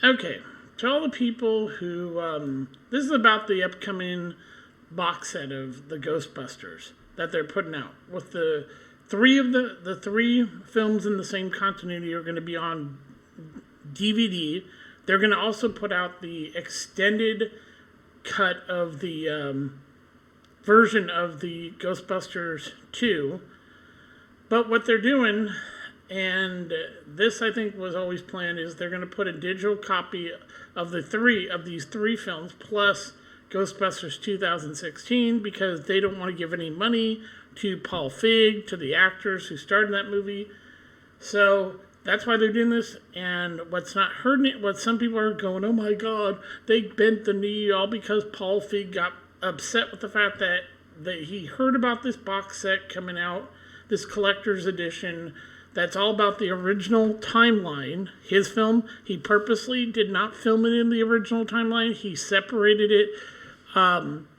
Okay, to all the people who, this is about the upcoming box set of the Ghostbusters that they're putting out. With the three films in the same continuity are going to be on DVD. They're going to also put out the extended cut of the version of the Ghostbusters 2. But what they're doing, and this I think was always planned, is they're going to put a digital copy of these three films plus Ghostbusters 2016 because they don't want to give any money to Paul Feig, to the actors who starred in that movie. So that's why they're doing this. And what's not hurting it, what some people are going, oh my God, they bent the knee all because Paul Feig got upset with the fact that he heard about this box set coming out, this collector's edition that's all about the original timeline. His film, he purposely did not film it in the original timeline. He separated it.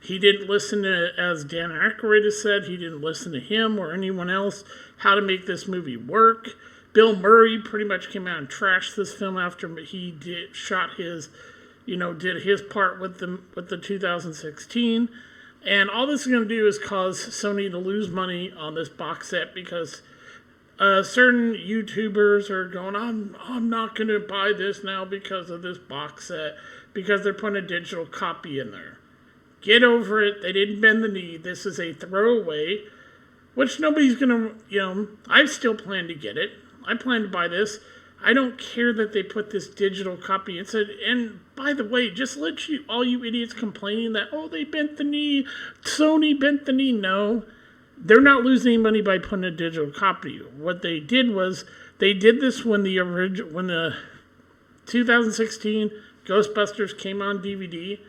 He didn't listen to, as Dan Aykroyd has said, he didn't listen to him or anyone else how to make this movie work. Bill Murray pretty much came out and trashed this film after he did his part with the 2016. And all this is going to do is cause Sony to lose money on this box set because certain YouTubers are going, I'm not going to buy this now because of this box set, because they're putting a digital copy in there. Get over it. They didn't bend the knee. This is a throwaway, which nobody's going to, I still plan to get it. I plan to buy this. I don't care that they put this digital copy. And by the way, just let all you idiots complaining that, they bent the knee, Sony bent the knee. No, they're not losing any money by putting a digital copy. What they did was, they did this when the 2016 Ghostbusters came on DVD.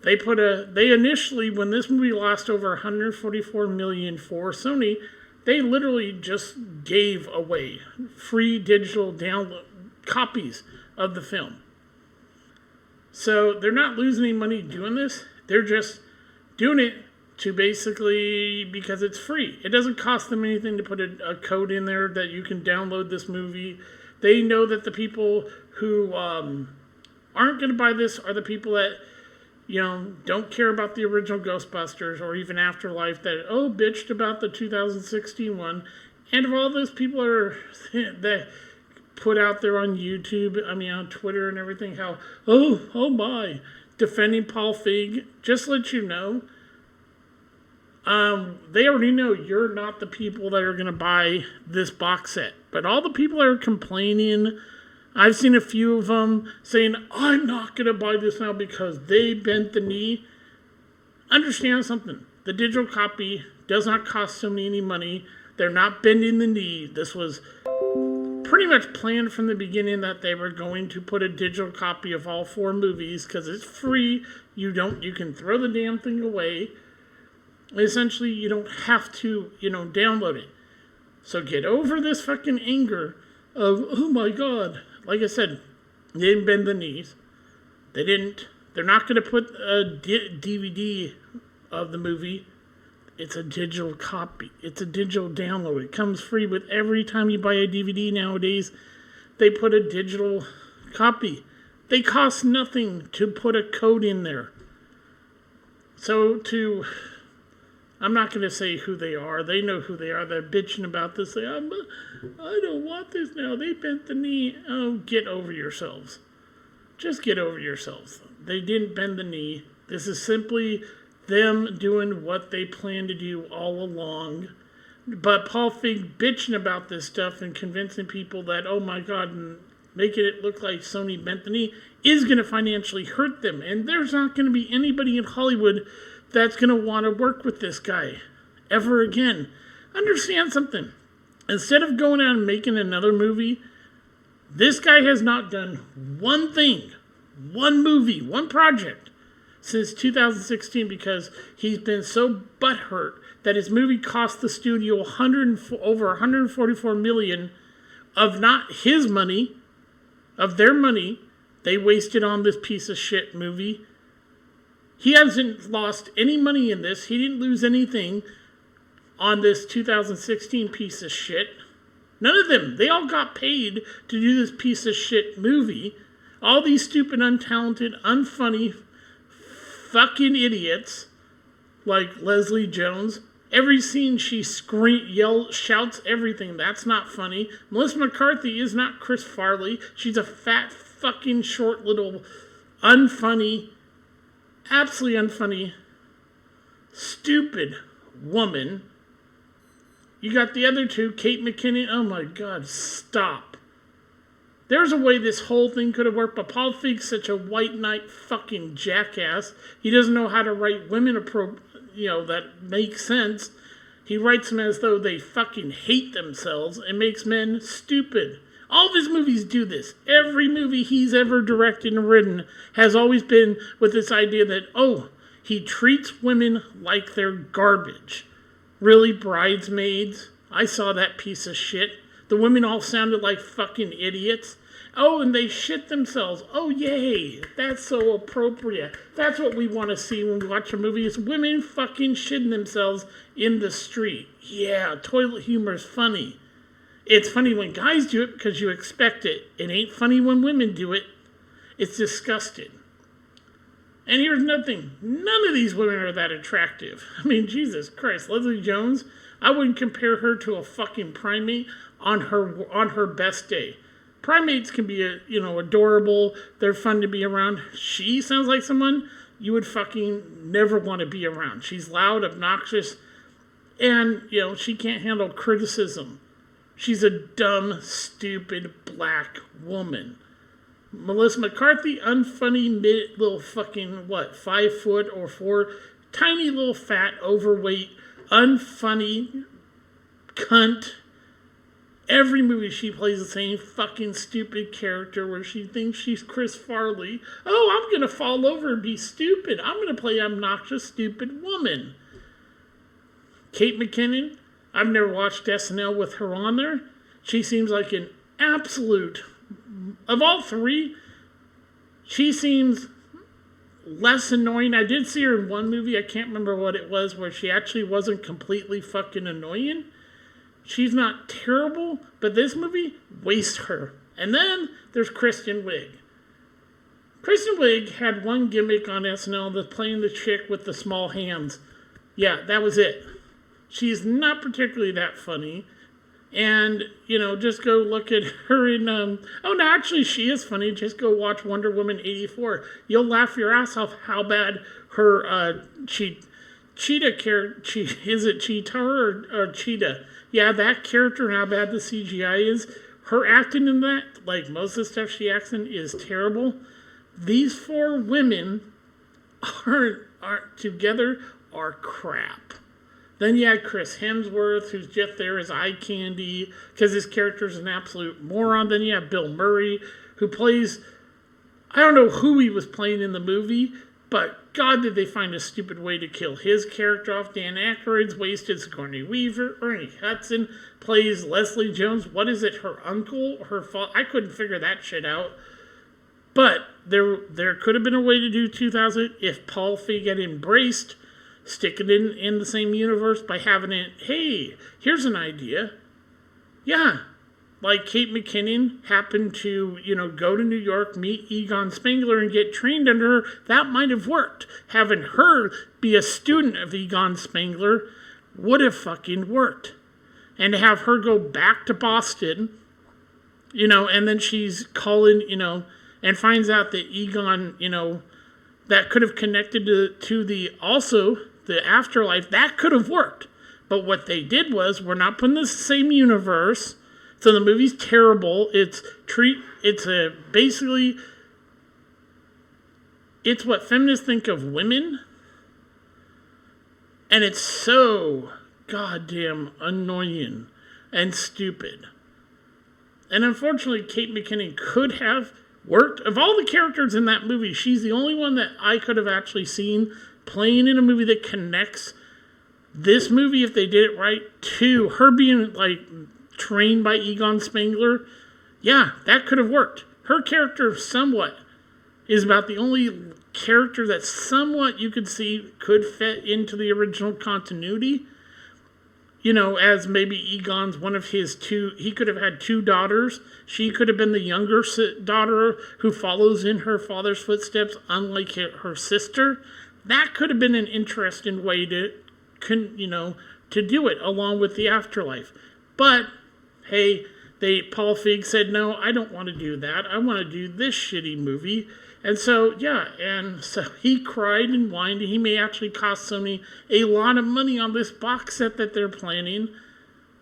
They initially, when this movie lost over $144 million for Sony, they literally just gave away free digital download copies of the film. So they're not losing any money doing this. They're just doing it to basically because it's free. It doesn't cost them anything to put a code in there that you can download this movie. They know that the people who aren't going to buy this are the people that don't care about the original Ghostbusters or even Afterlife that, bitched about the 2016 one. And of all those people that put out there on YouTube, on Twitter and everything, how, oh my, defending Paul Feig, just let you know, they already know you're not the people that are going to buy this box set. But all the people that are complaining, I've seen a few of them saying, I'm not going to buy this now because they bent the knee. Understand something. The digital copy does not cost Sony any money. They're not bending the knee. This was pretty much planned from the beginning that they were going to put a digital copy of all four movies because it's free. You can throw the damn thing away. Essentially, you don't have to, download it. So get over this fucking anger of, oh my God. Like I said, they didn't bend the knees. They're not going to put a DVD of the movie. It's a digital copy. It's a digital download. It comes free with every time you buy a DVD nowadays. They put a digital copy. They cost nothing to put a code in there. I'm not going to say who they are. They know who they are. They're bitching about this. I don't want this now. They bent the knee. Oh, get over yourselves. Just get over yourselves. They didn't bend the knee. This is simply them doing what they planned to do all along. But Paul Feig bitching about this stuff and convincing people that, oh my God, and making it look like Sony bent the knee is going to financially hurt them. And there's not going to be anybody in Hollywood that's going to want to work with this guy ever again. Understand something. Instead of going out and making another movie, this guy has not done one thing, one movie, one project since 2016 because he's been so butthurt that his movie cost the studio over $144 million of not his money, of their money. They wasted on this piece of shit movie. He hasn't lost any money in this. He didn't lose anything on this 2016 piece of shit. None of them. They all got paid to do this piece of shit movie. All these stupid, untalented, unfunny, fucking idiots like Leslie Jones. Every scene she yells, shouts everything. That's not funny. Melissa McCarthy is not Chris Farley. She's a fat, fucking, short, little, unfunny, absolutely unfunny, stupid woman. You got the other two, Kate McKinnon. Oh my God, stop. There's a way this whole thing could have worked, but Paul Feig's such a white knight fucking jackass. He doesn't know how to write women that makes sense. He writes them as though they fucking hate themselves and makes men stupid. All of his movies do this. Every movie he's ever directed and written has always been with this idea that, he treats women like they're garbage. Really, Bridesmaids? I saw that piece of shit. The women all sounded like fucking idiots. Oh, and they shit themselves. Oh, yay. That's so appropriate. That's what we want to see when we watch a movie, is women fucking shitting themselves in the street. Yeah, toilet humor is funny. It's funny when guys do it because you expect it. It ain't funny when women do it. It's disgusting. And here's nothing. None of these women are that attractive. I mean, Jesus Christ. Leslie Jones, I wouldn't compare her to a fucking primate on her best day. Primates can be, adorable. They're fun to be around. She sounds like someone you would fucking never want to be around. She's loud, obnoxious, and, she can't handle criticism. She's a dumb, stupid, black woman. Melissa McCarthy, unfunny, little fucking, 5 foot or 4, tiny little fat, overweight, unfunny, cunt. Every movie she plays the same fucking stupid character where she thinks she's Chris Farley. Oh, I'm going to fall over and be stupid. I'm going to play obnoxious, stupid woman. Kate McKinnon, I've never watched SNL with her on there. She seems like an absolute, of all three, she seems less annoying. I did see her in one movie, I can't remember what it was, where she actually wasn't completely fucking annoying. She's not terrible, but this movie wastes her. And then there's Kristen Wiig. Kristen Wiig had one gimmick on SNL, that's playing the chick with the small hands. Yeah, that was it. She's not particularly that funny. And, just go look at her in, actually she is funny. Just go watch Wonder Woman 84. You'll laugh your ass off how bad her, Cheetah character, is it Cheetah or Cheetah? Yeah, that character and how bad the CGI is. Her acting in that, like most of the stuff she acts in, is terrible. These 4 women aren't together are crap. Then you had Chris Hemsworth, who's just there as eye candy because his character's an absolute moron. Then you have Bill Murray, who plays, I don't know who he was playing in the movie, but God, did they find a stupid way to kill his character off. Dan Aykroyd's wasted. Sigourney Weaver. Ernie Hudson plays Leslie Jones. What is it? Her uncle? Her father? I couldn't figure that shit out. But there could have been a way to do 2000 if Paul Feig had embraced sticking it in the same universe by having it, hey, here's an idea. Yeah. Like Kate McKinnon happened to, go to New York, meet Egon Spengler, and get trained under her. That might have worked. Having her be a student of Egon Spengler would have fucking worked. And to have her go back to Boston, and then she's calling, and finds out that Egon, that could have connected to the afterlife. That could have worked. But what they did was, we're not putting this in the same universe. So the movie's terrible. It's what feminists think of women. And it's so goddamn annoying and stupid. And unfortunately, Kate McKinnon could have worked. Of all the characters in that movie, she's the only one that I could have actually seen playing in a movie that connects this movie, if they did it right, to her being trained by Egon Spengler. Yeah, that could have worked. Her character somewhat is about the only character that somewhat you could see could fit into the original continuity. as maybe Egon's one of his two. He could have had two daughters. She could have been the younger daughter who follows in her father's footsteps, unlike her sister. That could have been an interesting way to do it, along with the afterlife. But hey, Paul Feig said, no, I don't want to do that. I want to do this shitty movie. And so, he cried and whined. He may actually cost Sony a lot of money on this box set that they're planning.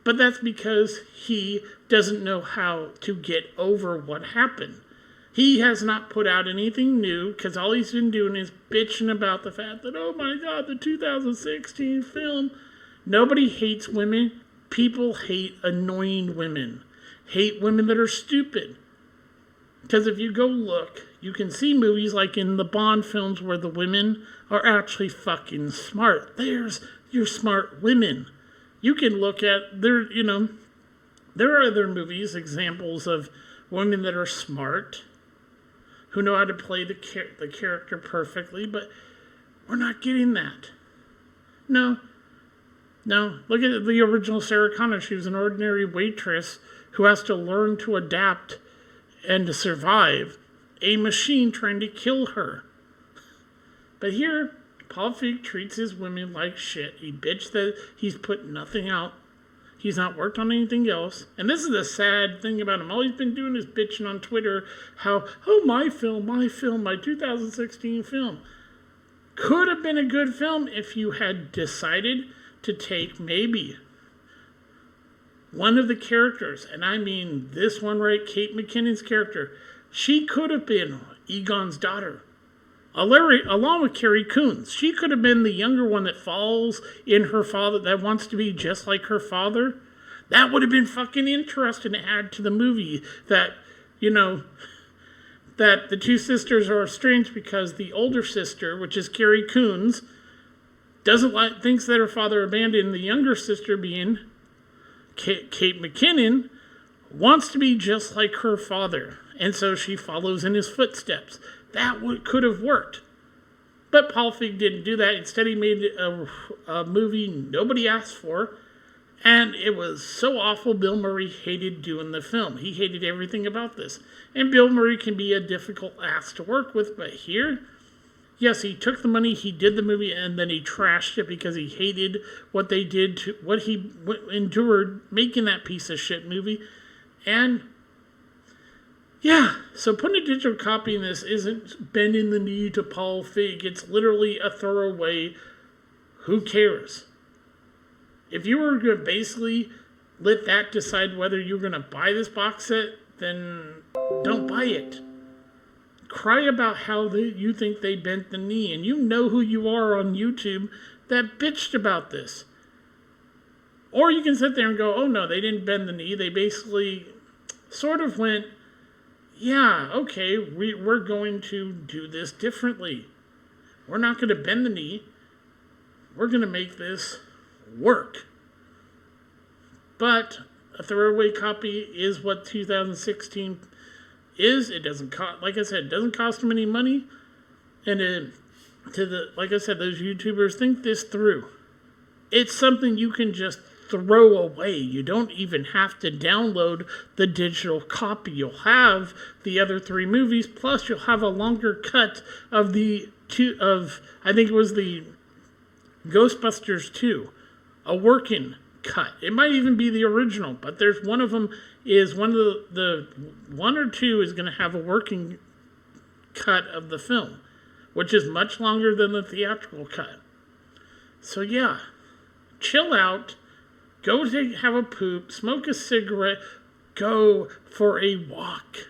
But that's because he doesn't know how to get over what happened. He has not put out anything new because all he's been doing is bitching about the fact that, oh my God, the 2016 film. Nobody hates women. People hate annoying women. Hate women that are stupid. Because if you go look, you can see movies like in the Bond films where the women are actually fucking smart. There's your smart women. You can look at, there are other movies, examples of women that are smart, who know how to play the character perfectly, but we're not getting that. No. Look at the original Sarah Connor. She was an ordinary waitress who has to learn to adapt and to survive a machine trying to kill her. But here, Paul Feig treats his women like shit. He bitched that he's put nothing out. He's not worked on anything else. And this is the sad thing about him. All he's been doing is bitching on Twitter how, oh, my 2016 film. Could have been a good film if you had decided to take maybe one of the characters, and I mean this one right, Kate McKinnon's character. She could have been Egon's daughter, along with Carrie Coons. She could have been the younger one that falls in her father, that wants to be just like her father. That would have been fucking interesting to add to the movie. That that the two sisters are estranged because the older sister, which is Carrie Coons, thinks that her father abandoned. The younger sister, being Kate McKinnon, wants to be just like her father, and so she follows in his footsteps. That could have worked. But Paul Feig didn't do that. Instead, he made a movie nobody asked for, and it was so awful Bill Murray hated doing the film. He hated everything about this. And Bill Murray can be a difficult ass to work with, but here, yes, he took the money, he did the movie, and then he trashed it because he hated what they did to what he endured making that piece of shit movie. And yeah, so putting a digital copy in this isn't bending the knee to Paul Feig. It's literally a throwaway. Who cares? If you were going to basically let that decide whether you're going to buy this box set, then don't buy it. Cry about how you think they bent the knee, and you know who you are on YouTube that bitched about this. Or you can sit there and go, oh no, they didn't bend the knee. They basically sort of went, yeah, okay, we're going to do this differently. We're not going to bend the knee. We're going to make this work. But a throwaway copy is what 2016 is. It doesn't cost, like I said, it doesn't cost them any money. And like I said, those YouTubers think this through. It's something you can just throw away. You don't even have to download the digital copy. You'll have the other three movies, plus you'll have a longer cut of I think it was the Ghostbusters 2, a working cut. It might even be the original, but there's one of them is one of the one or two is going to have a working cut of the film, which is much longer than the theatrical cut. So yeah, chill out. Go have a poop, smoke a cigarette, go for a walk.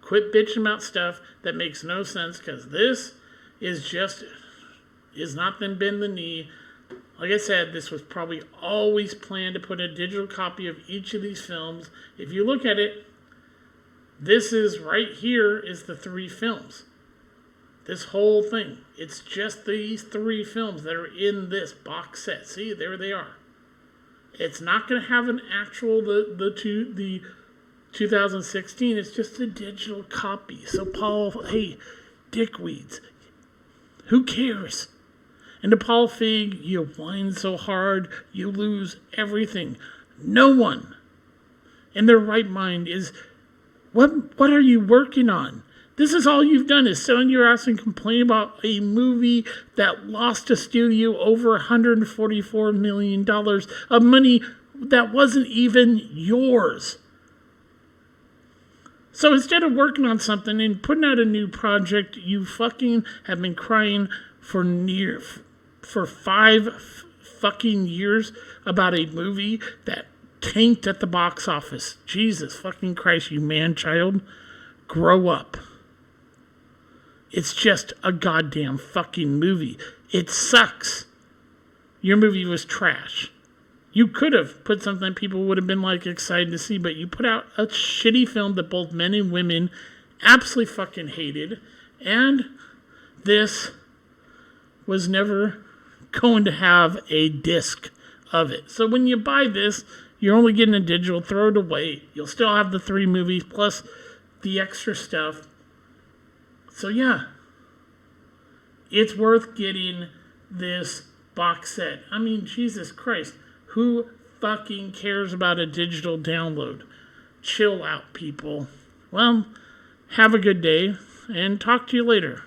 Quit bitching about stuff that makes no sense, because this is not then bend the knee. Like I said, this was probably always planned to put a digital copy of each of these films. If you look at it, this is right here is the three films. This whole thing. It's just these three films that are in this box set. See, there they are. It's not going to have an actual, the 2016. It's just a digital copy. So Paul, hey, dickweeds, who cares? And to Paul Feig, you whine so hard, you lose everything. No one in their right mind is, what are you working on? This is all you've done is sit on your ass and complain about a movie that lost a studio over $144 million of money that wasn't even yours. So instead of working on something and putting out a new project, you fucking have been crying for 5 fucking years about a movie that tanked at the box office. Jesus fucking Christ, you man-child. Grow up. It's just a goddamn fucking movie. It sucks. Your movie was trash. You could have put something that people would have been like excited to see, but you put out a shitty film that both men and women absolutely fucking hated, and this was never going to have a disc of it. So when you buy this, you're only getting a digital. Throw it away. You'll still have the 3 movies plus the extra stuff. So yeah, it's worth getting this box set. I mean, Jesus Christ. Who fucking cares about a digital download? Chill out, people. Well, have a good day, and talk to you later.